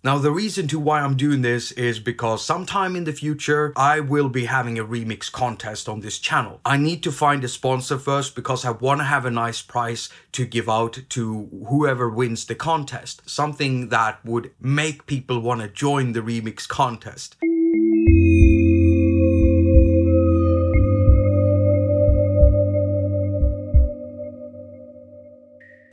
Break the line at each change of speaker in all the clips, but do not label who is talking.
Now, the reason to why I'm doing this is because sometime in the future, I will be having a remix contest on this channel. I need to find a sponsor first because I want to have a nice prize to give out to whoever wins the contest. Something that would make people want to join the remix contest.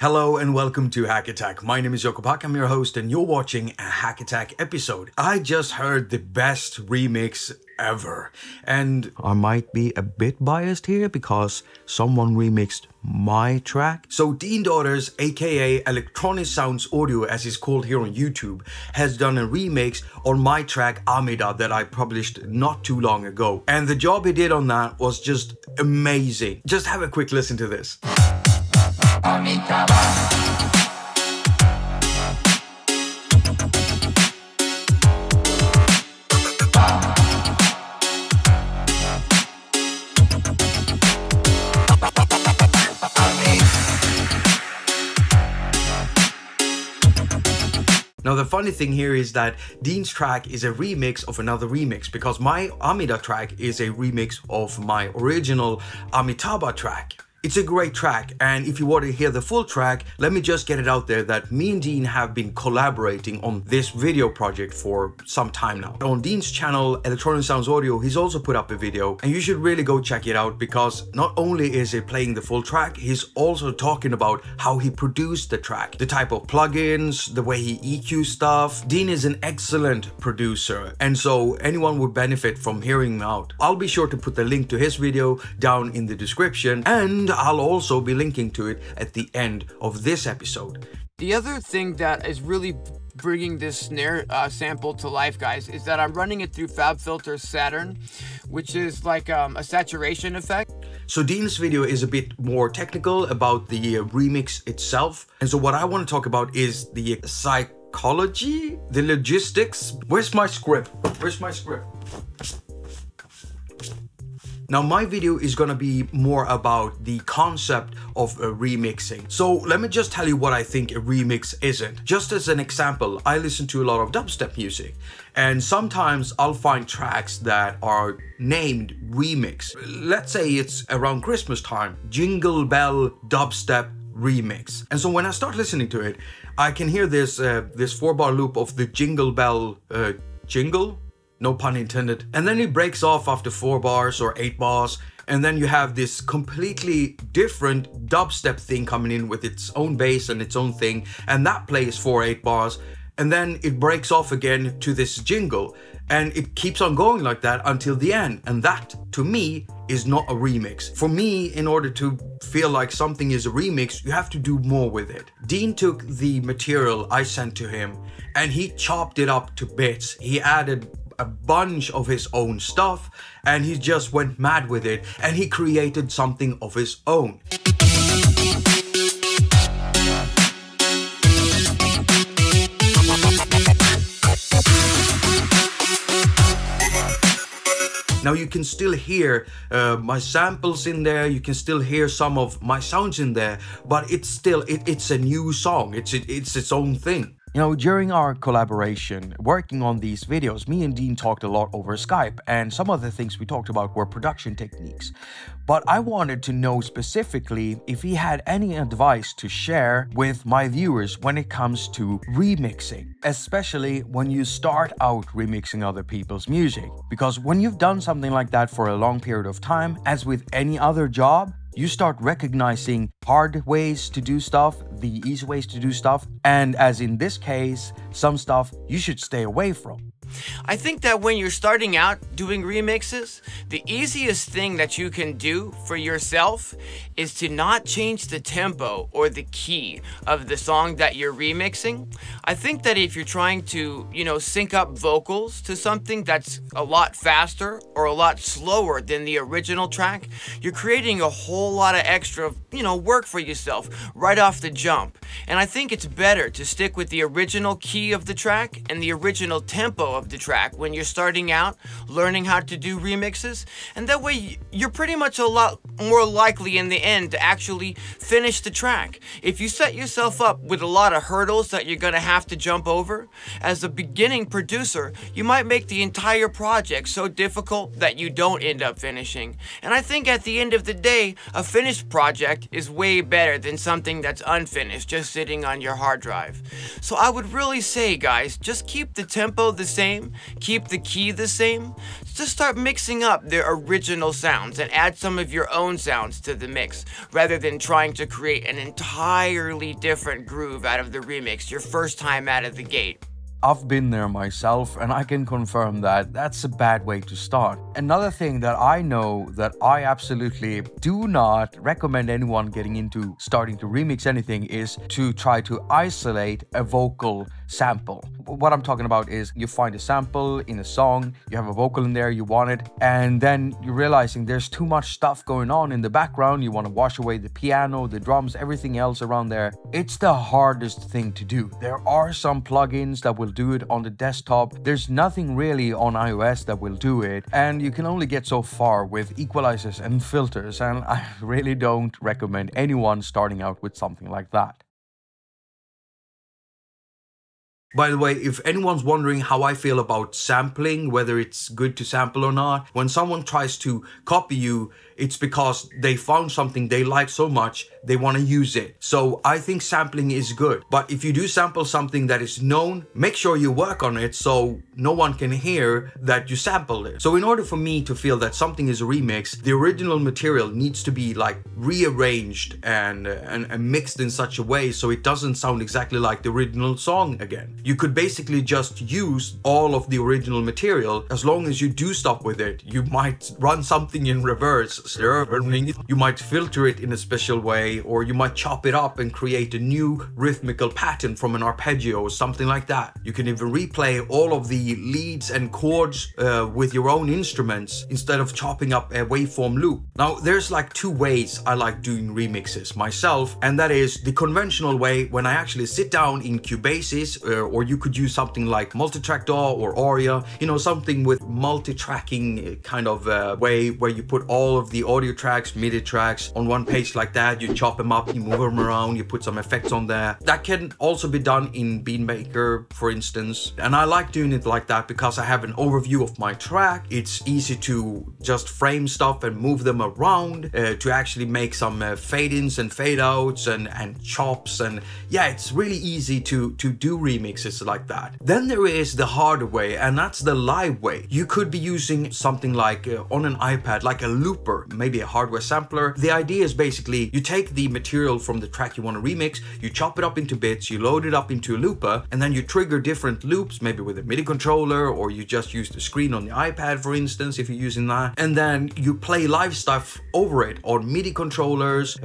Hello and welcome to haQ. My name is Jakob, I'm your host and you're watching a haQ episode. I just heard the best remix ever. And I might be a bit biased here because someone remixed my track. So Dean Daughters, aka Electronic Sounds Audio as it's called here on YouTube, has done a remix on my track Amida that I published not too long ago. And the job he did on that was just amazing. Just have a quick listen to this. Now the funny thing here is that Dean's track is a remix of another remix because my Amida track is a remix of my original Amitabha track. It's a great track, and if you want to hear the full track, let me just get it out there that me and Dean have been collaborating on this video project for some time now. On Dean's channel, Electronic Sounds Audio, he's also put up a video, and you should really go check it out because not only is he playing the full track, he's also talking about how he produced the track, the type of plugins, the way he EQ stuff. Dean is an excellent producer, and so anyone would benefit from hearing him out. I'll be sure to put the link to his video down in the description, and I'll also be linking to it at the end of this episode.
The other thing that is really bringing this snare sample to life, guys, is that I'm running it through FabFilter Saturn, which is like a saturation effect.
So Dean's video is a bit more technical about the remix itself. And so what I want to talk about is the psychology, the logistics. Where's my script? Where's my script? Now my video is gonna be more about the concept of remixing. So let me just tell you what I think a remix isn't. Just as an example, I listen to a lot of dubstep music, and sometimes I'll find tracks that are named remix. Let's say it's around Christmas time, Jingle Bell Dubstep Remix. And so when I start listening to it, I can hear this 4-bar loop of the Jingle Bell jingle. No pun intended. And then it breaks off after 4 bars or 8 bars. And then you have this completely different dubstep thing coming in with its own bass and its own thing. And that plays for 8 bars. And then it breaks off again to this jingle. And it keeps on going like that until the end. And that, to me, is not a remix. For me, in order to feel like something is a remix, you have to do more with it. Dean took the material I sent to him and he chopped it up to bits. He added a bunch of his own stuff and he just went mad with it and he created something of his own. Now you can still hear my samples in there, you can still hear some of my sounds in there, but it's still, it's a new song, it's its own thing. You know, during our collaboration, working on these videos, me and Dean talked a lot over Skype, and some of the things we talked about were production techniques. But I wanted to know specifically if he had any advice to share with my viewers when it comes to remixing, especially when you start out remixing other people's music. Because when you've done something like that for a long period of time, as with any other job, you start recognizing hard ways to do stuff, the easy ways to do stuff, and as in this case, some stuff you should stay away from.
I think that when you're starting out doing remixes, the easiest thing that you can do for yourself is to not change the tempo or the key of the song that you're remixing. I think that if you're trying to, sync up vocals to something that's a lot faster or a lot slower than the original track, you're creating a whole lot of extra, work for yourself right off the jump. And I think it's better to stick with the original key of the track and the original tempo of the track when you're starting out learning how to do remixes. And that way you're pretty much a lot more likely in the end to actually finish the track. If you set yourself up with a lot of hurdles that you're going to have to jump over, as a beginning producer, you might make the entire project so difficult that you don't end up finishing. And I think at the end of the day, a finished project is way better than something that's unfinished just sitting on your hard drive. So I would really say, guys, just keep the tempo the same, keep the key the same, just start mixing up their original sounds and add some of your own sounds to the mix, rather than trying to create an entirely different groove out of the remix your first time out of the gate.
I've been there myself, and I can confirm that that's a bad way to start. Another thing that I know that I absolutely do not recommend anyone getting into starting to remix anything is to try to isolate a vocal sample. What I'm talking about is you find a sample in a song, you have a vocal in there, you want it, and then you're realizing there's too much stuff going on in the background. You want to wash away the piano, the drums, everything else around there. It's the hardest thing to do. There are some plugins that will do it on the desktop. There's nothing really on iOS that will do it, and you can only get so far with equalizers and filters, and I really don't recommend anyone starting out with something like that. By the way, if anyone's wondering how I feel about sampling, whether it's good to sample or not, when someone tries to copy you, it's because they found something they like so much, they want to use it. So I think sampling is good. But if you do sample something that is known, make sure you work on it so no one can hear that you sampled it. So in order for me to feel that something is a remix, the original material needs to be like rearranged and mixed in such a way so it doesn't sound exactly like the original song again. You could basically just use all of the original material as long as you do stuff with it. You might run something in reverse, you might filter it in a special way, or you might chop it up and create a new rhythmical pattern from an arpeggio or something like that. You can even replay all of the leads and chords with your own instruments instead of chopping up a waveform loop. Now, there's like two ways I like doing remixes myself, and that is the conventional way when I actually sit down in Cubase's, or you could use something like Multitrack DAW or Aria, you know, something with multi-tracking kind of way where you put all of the audio tracks, MIDI tracks on one page like that. You chop them up, you move them around, you put some effects on there. That can also be done in Beat Maker, for instance. And I like doing it like that because I have an overview of my track. It's easy to just frame stuff and move them around, to actually make some fade-ins and fade-outs and chops. And yeah, it's really easy to do remixes like that. Then there is the harder way, and that's the live way. You could be using something like on an iPad, like a looper, maybe a hardware sampler. The idea is basically you take the material from the track you want to remix, you chop it up into bits, you load it up into a looper, and then you trigger different loops, maybe with a MIDI controller, or you just use the screen on the iPad, for instance, if you're using that. And then you play live stuff over it on MIDI controllers,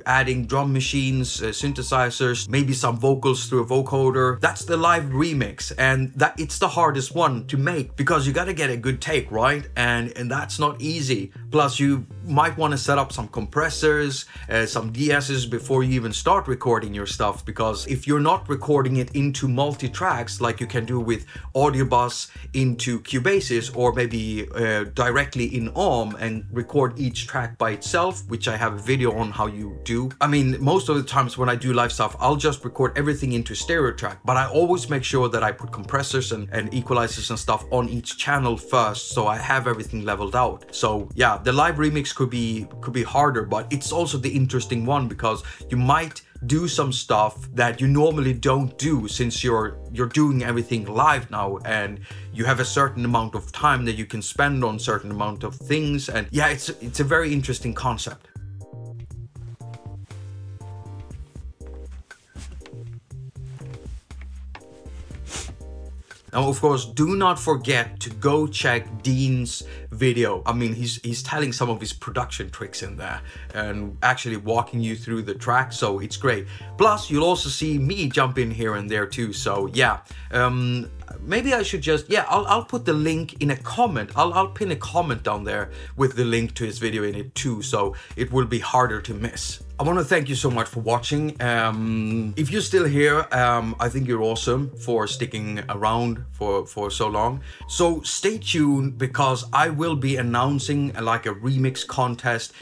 adding drum machines, synthesizers, maybe some vocals through a vocoder. That's the live remix, and that it's the hardest one to make because you got to get a good take, right? And that's not easy. Plus, you might want to set up some compressors, some de-esses before you even start recording your stuff, because if you're not recording it into multi-tracks like you can do with Audio Bus into Cubase's, or maybe directly in ARM and record each track by itself, which I have a video on how you do. I mean, most of the times when I do live stuff, I'll just record everything into stereo track, but I always make sure that I put compressors and equalizers and stuff on each channel first, so I have everything leveled out. So yeah, the live remix could be harder, but it's also the interesting one because you might do some stuff that you normally don't do, since you're doing everything live now and you have a certain amount of time that you can spend on certain amount of things. And yeah, it's a very interesting concept. Now, of course, do not forget to go check Dean's video. I mean, he's telling some of his production tricks in there and actually walking you through the track, so it's great. Plus, you'll also see me jump in here and there too, so yeah. Maybe I should just, yeah, I'll put the link in a comment. I'll pin a comment down there with the link to his video in it too, so it will be harder to miss. I want to thank you so much for watching. If you're still here, I think you're awesome for sticking around for so long. So stay tuned, because I will be announcing like a remix contest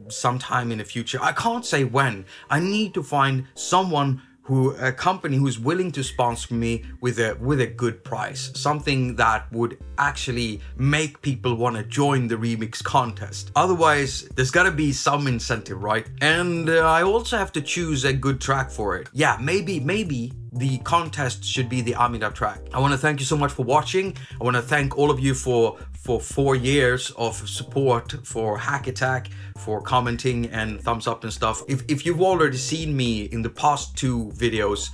sometime in the future. I can't say when. I need to find a company who's willing to sponsor me with a good price, something that would actually make people want to join the remix contest. Otherwise, there's gotta be some incentive, right? And I also have to choose a good track for it. Yeah, maybe the contest should be the Amida track. I want to thank you so much for watching. I want to thank all of you for 4 years of support for haQ, for commenting and thumbs up and stuff. If you've already seen me in the past 2 videos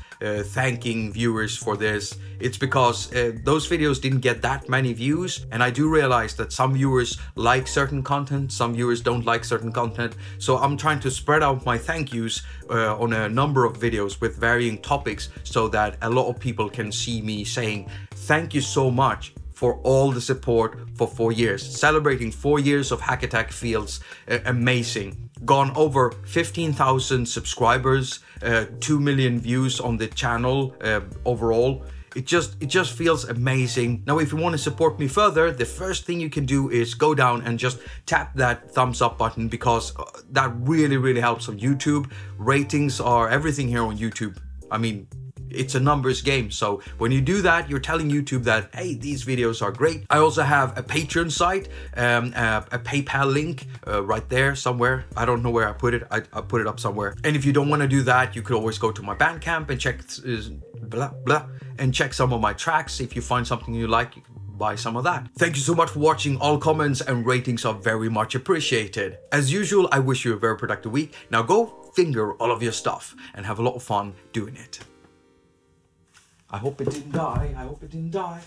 thanking viewers for this, it's because those videos didn't get that many views, and I do realize that some viewers like certain content, some viewers don't like certain content. So I'm trying to spread out my thank yous on a number of videos with varying topics, so that a lot of people can see me saying thank you so much for all the support for 4 years. Celebrating 4 years of haQ feels amazing. Gone over 15,000 subscribers, 2 million views on the channel overall. It just feels amazing. Now, if you want to support me further, the first thing you can do is go down and just tap that thumbs up button, because that really helps on YouTube. Ratings are everything here on YouTube. I mean, it's a numbers game. So when you do that, you're telling YouTube that, hey, these videos are great. I also have a Patreon site, a PayPal link right there somewhere. I don't know where I put it. I put it up somewhere. And if you don't want to do that, you could always go to my Bandcamp and check some of my tracks. If you find something you like, you can buy some of that. Thank you so much for watching. All comments and ratings are very much appreciated. As usual, I wish you a very productive week. Now go finger all of your stuff and have a lot of fun doing it. I hope it didn't die. I hope it didn't die.